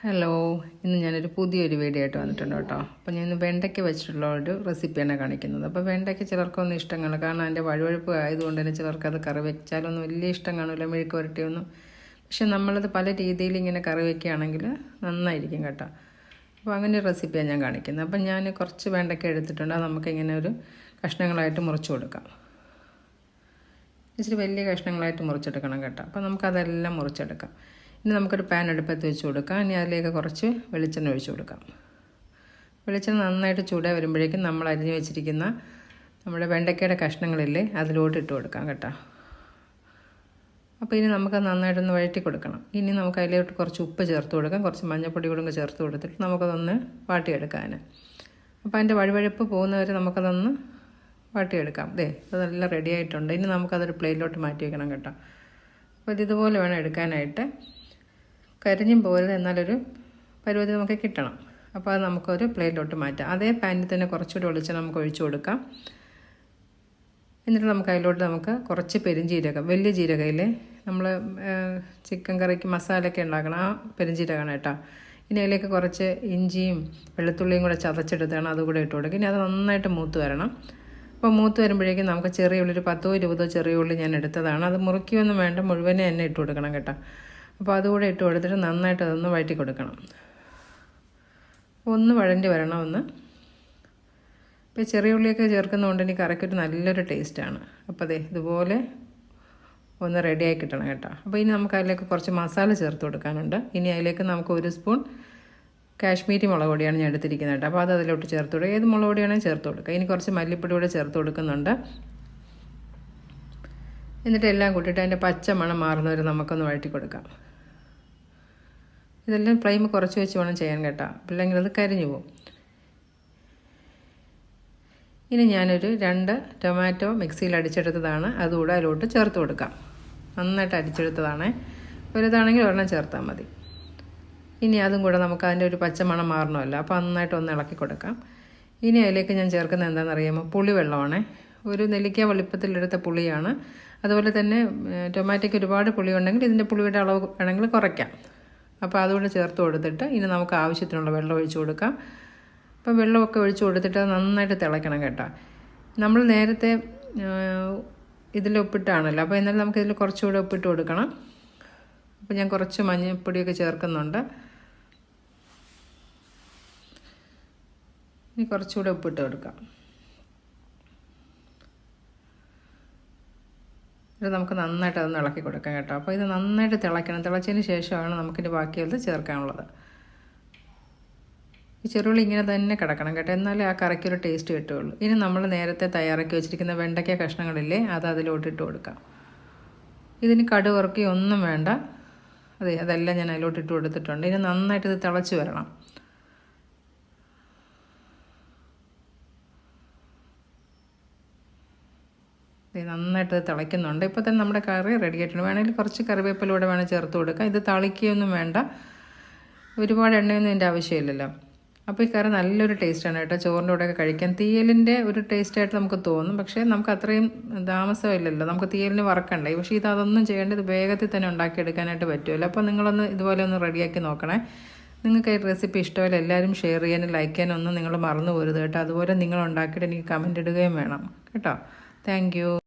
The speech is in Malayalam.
ഹലോ, ഇന്ന് ഞാനൊരു പുതിയൊരു വീഡിയോ ആയിട്ട് വന്നിട്ടുണ്ട് കേട്ടോ. അപ്പോൾ ഞാൻ ഇന്ന് വെണ്ടയ്ക്ക വെച്ചിട്ടുള്ള ഒരു റെസിപ്പിയാണ് കാണിക്കുന്നത്. അപ്പോൾ വെണ്ടയ്ക്ക ചിലർക്കൊന്നും ഇഷ്ടം കാണില്ല, കാരണം അതിൻ്റെ വഴുവഴുപ്പ് ആയതുകൊണ്ട് തന്നെ ചിലർക്ക് അത് കറി വെച്ചാലൊന്നും വലിയ ഇഷ്ടം കാണില്ല, മെഴുക്ക് പുരട്ടിയൊന്നും. പക്ഷെ നമ്മളത് പല രീതിയിൽ ഇങ്ങനെ കറി വയ്ക്കുകയാണെങ്കിൽ നന്നായിരിക്കും കേട്ടോ. അപ്പോൾ അങ്ങനെ ഒരു റെസിപ്പിയാണ് ഞാൻ കാണിക്കുന്നത്. അപ്പം ഞാൻ കുറച്ച് വെണ്ടയ്ക്ക എടുത്തിട്ടുണ്ട്, അത് നമുക്കിങ്ങനെ ഒരു കഷ്ണങ്ങളായിട്ട് മുറിച്ച് കൊടുക്കാം. ഇച്ചിരി വലിയ കഷ്ണങ്ങളായിട്ട് മുറിച്ചെടുക്കണം കേട്ടോ. അപ്പോൾ നമുക്കതെല്ലാം മുറിച്ചെടുക്കാം. ഇനി നമുക്കൊരു പാൻ അടുപ്പത്ത് വെച്ച് കൊടുക്കാം. ഇനി അതിലേക്ക് കുറച്ച് വെളിച്ചെണ്ണ ഒഴിച്ച് കൊടുക്കാം. വെളിച്ചെണ്ണ നന്നായിട്ട് ചൂടായി വരുമ്പോഴേക്കും നമ്മൾ അരിഞ്ഞ് വെച്ചിരിക്കുന്ന നമ്മുടെ വെണ്ടയ്ക്കയുടെ കഷ്ണങ്ങളില്ലേ അതിലോട്ട് ഇട്ട് കൊടുക്കാം കേട്ടോ. അപ്പോൾ ഇനി നമുക്ക് നന്നായിട്ടൊന്ന് വഴറ്റി കൊടുക്കണം. ഇനി നമുക്ക് അതിലോട്ട് കുറച്ച് ഉപ്പ് ചേർത്ത് കൊടുക്കാം, കുറച്ച് മഞ്ഞൾപ്പൊടി കൂടെ ചേർത്ത് കൊടുത്തിട്ട് നമുക്കതൊന്ന് വാട്ടിയെടുക്കാൻ. അപ്പോൾ അതിൻ്റെ വഴുവഴുപ്പ് പോകുന്നവരെ നമുക്കതൊന്ന് വാട്ടിയെടുക്കാം. അത് നല്ല റെഡി ആയിട്ടുണ്ട്. ഇനി നമുക്കതൊരു പ്ലേറ്റിലോട്ട് മാറ്റി വയ്ക്കണം കേട്ടോ. അപ്പോൾ ഇതുപോലെ വേണം എടുക്കാനായിട്ട്. കരിഞ്ഞും പോരുത്, എന്നാലൊരു പരുവത്തിൽ നമുക്ക് കിട്ടണം. അപ്പോൾ അത് നമുക്കൊരു പ്ലേറ്റിലോട്ട് മാറ്റാം. അതേ പാനിൽ തന്നെ കുറച്ചുകൂടി വെളിച്ചെണ്ണ നമുക്ക് ഒഴിച്ചു കൊടുക്കാം. എന്നിട്ട് നമുക്ക് അതിലോട്ട് നമുക്ക് കുറച്ച് പെരുംജീരകം, വലിയ ജീരകയിലെ നമ്മൾ ചിക്കൻ കറിക്ക് മസാലയൊക്കെ ഉണ്ടാക്കണം, ആ പെരുംജീരകമാണ് കേട്ടോ. ഇനി അതിലേക്ക് കുറച്ച് ഇഞ്ചിയും വെളുത്തുള്ളിയും കൂടെ ചതച്ചെടുത്താണ് അതുകൂടെ ഇട്ട് കൊടുക്കുക. ഇനി അത് നന്നായിട്ട് മൂത്ത് വരണം. അപ്പോൾ മൂത്ത് വരുമ്പോഴേക്കും നമുക്ക് ചെറിയ ഉള്ളി, ഒരു 10-20 ചെറിയ ഉള്ളി ഞാൻ എടുത്തതാണ്. അത് മുറിക്കുകയൊന്നും വേണ്ട, മുഴുവനെ തന്നെ ഇട്ട് കൊടുക്കണം കേട്ടോ. അപ്പോൾ അതുകൂടെ ഇട്ട് കൊടുത്തിട്ട് നന്നായിട്ട് അതൊന്ന് വഴറ്റി കൊടുക്കണം. ഒന്ന് വഴണ്ടി വരണം ഒന്ന്. ഇപ്പോൾ ചെറിയ ഉള്ളിയൊക്കെ ചേർക്കുന്നതുകൊണ്ട് എനിക്ക് കറിക്കൊരു നല്ലൊരു ടേസ്റ്റാണ്. അപ്പോൾ ഇതുപോലെ ഒന്ന് റെഡിയായി കിട്ടണം കേട്ടോ. അപ്പോൾ ഇനി നമുക്ക് അതിലേക്ക് കുറച്ച് മസാല ചേർത്ത് കൊടുക്കാനുണ്ട്. ഇനി അതിലേക്ക് നമുക്ക് 1 സ്പൂൺ കാശ്മീരി മുളക് പൊടിയാണ് ഞാൻ എടുത്തിരിക്കുന്നത് കേട്ടോ. അപ്പോൾ അത് അതിലോട്ട് ചേർത്ത് കൊടുക്കുക. ഏത് മുളക് പൊടിയാണെങ്കിൽ ചേർത്ത് കൊടുക്കുക. ഇനി കുറച്ച് മല്ലിപ്പൊടി കൂടെ ചേർത്ത് കൊടുക്കുന്നുണ്ട്. എന്നിട്ട് എല്ലാം കൂട്ടിയിട്ട് അതിൻ്റെ പച്ച മണം മാറുന്നവരെ നമുക്കൊന്ന് വഴറ്റി കൊടുക്കാം. ഇതെല്ലാം ഫ്ലെയിം കുറച്ച് വെച്ച് വേണം ചെയ്യാൻ കേട്ടോ, അല്ലെങ്കിൽ അത് കരിഞ്ഞു പോകും. ഇനി ഞാനൊരു 2 ടൊമാറ്റോ മിക്സിയിൽ അടിച്ചെടുത്തതാണ്, അതുകൂടെ അതിലോട്ട് ചേർത്ത് കൊടുക്കാം. നന്നായിട്ട് അടിച്ചെടുത്തതാണ്. വലുതാണെങ്കിൽ ഒരെണ്ണം ചേർത്താൽ മതി. ഇനി അതും കൂടെ നമുക്ക് അതിൻ്റെ ഒരു പച്ചമണം മാറണമല്ലോ, അപ്പോൾ നന്നായിട്ട് ഒന്ന് ഇളക്കി കൊടുക്കാം. ഇനി അതിലേക്ക് ഞാൻ ചേർക്കുന്നത് എന്താണെന്ന് അറിയാമോ? പുളിവെള്ളമാണ്. ഒരു നെല്ലിക്ക വെളുപ്പത്തിലെടുത്ത പുളിയാണ്. അതുപോലെ തന്നെ ടൊമാറ്റോയ്ക്ക് ഒരുപാട് പുളി ഉണ്ടെങ്കിൽ ഇതിൻ്റെ പുളിയുടെ അളവ് വേണമെങ്കിൽ കുറയ്ക്കാം. അപ്പോൾ അതുകൊണ്ട് ചേർത്ത് കൊടുത്തിട്ട് ഇനി നമുക്ക് ആവശ്യത്തിനുള്ള വെള്ളം ഒഴിച്ച് കൊടുക്കാം. അപ്പം വെള്ളമൊക്കെ ഒഴിച്ച് കൊടുത്തിട്ട് അത് നന്നായിട്ട് തിളയ്ക്കണം കേട്ടോ. നമ്മൾ നേരത്തെ ഇതിൽ ഉപ്പിട്ടാണല്ലോ, അപ്പോൾ എന്നാലും നമുക്കിതിൽ കുറച്ചുകൂടെ ഉപ്പിട്ട് കൊടുക്കണം. അപ്പോൾ ഞാൻ കുറച്ച് മഞ്ഞൾപ്പൊടിയൊക്കെ ചേർക്കുന്നുണ്ട്. ഇനി കുറച്ചുകൂടെ ഉപ്പിട്ട് കൊടുക്കാം. ഇത് നമുക്ക് നന്നായിട്ട് അതൊന്ന് ഇളക്കി കൊടുക്കാം കേട്ടോ. അപ്പോൾ ഇത് നന്നായിട്ട് തിളയ്ക്കണം. തിളച്ചതിന് ശേഷമാണ് നമുക്കിൻ്റെ ബാക്കിയുള്ളത് ചേർക്കാനുള്ളത്. ഈ ചെറുള്ളി ഇങ്ങനെ തന്നെ കിടക്കണം കേട്ടോ, എന്നാലേ ആ കറിക്കൊരു ടേസ്റ്റ് കിട്ടുകയുള്ളൂ. ഇനി നമ്മൾ നേരത്തെ തയ്യാറാക്കി വെച്ചിരിക്കുന്ന വെണ്ടയ്ക്ക കഷ്ണങ്ങളില്ലേ അത് അതിലോട്ടിട്ട് കൊടുക്കാം. ഇതിന് കടുക് വറുക്കുകയൊന്നും വേണ്ട. അതെല്ലാം ഞാൻ അതിലോട്ട് ഇട്ട് കൊടുത്തിട്ടുണ്ട്. ഇനി നന്നായിട്ട് ഇത് തിളച്ച് വരണം. നന്നായിട്ട് തിളയ്ക്കുന്നുണ്ട്. ഇപ്പോൾ തന്നെ നമ്മുടെ കറി റെഡി ആയിട്ടുണ്ട്. വേണമെങ്കിൽ കുറച്ച് കറിവേപ്പിലൂടെ വേണം ചേർത്ത് കൊടുക്കാം. ഇത് തിളയ്ക്കുകയൊന്നും വേണ്ട, ഒരുപാട് എണ്ണയൊന്നും ഇതിൻ്റെ ആവശ്യമില്ലല്ലോ. അപ്പോൾ ഈ കറി നല്ലൊരു ടേസ്റ്റാണ് കേട്ടോ. ചോറിൻ്റെ കൂടെയൊക്കെ കഴിക്കാൻ തീയലിൻ്റെ ഒരു ടേസ്റ്റായിട്ട് നമുക്ക് തോന്നും, പക്ഷേ നമുക്ക് അത്രയും താമസമില്ലല്ലോ, നമുക്ക് തീയലിന് വറക്കണ്ടേ. പക്ഷേ അതൊന്നും ചെയ്യേണ്ട, ഇത് വേഗത്തിൽ തന്നെ ഉണ്ടാക്കിയെടുക്കാനായിട്ട് പറ്റുമല്ലോ. അപ്പോൾ നിങ്ങളൊന്ന് ഇതുപോലെ ഒന്ന് റെഡിയാക്കി നോക്കണേ. നിങ്ങൾക്ക് ഈ റെസിപ്പി ഇഷ്ടമല്ല, എല്ലാവരും ഷെയർ ചെയ്യാനും ലൈക്ക് ചെയ്യാനും ഒന്നും നിങ്ങൾ മറന്നു പോരുത് കേട്ടോ. അതുപോലെ നിങ്ങൾ ഉണ്ടാക്കിയിട്ട് എനിക്ക് കമൻറ്റ് ഇടുകയും വേണം കേട്ടോ. Thank you.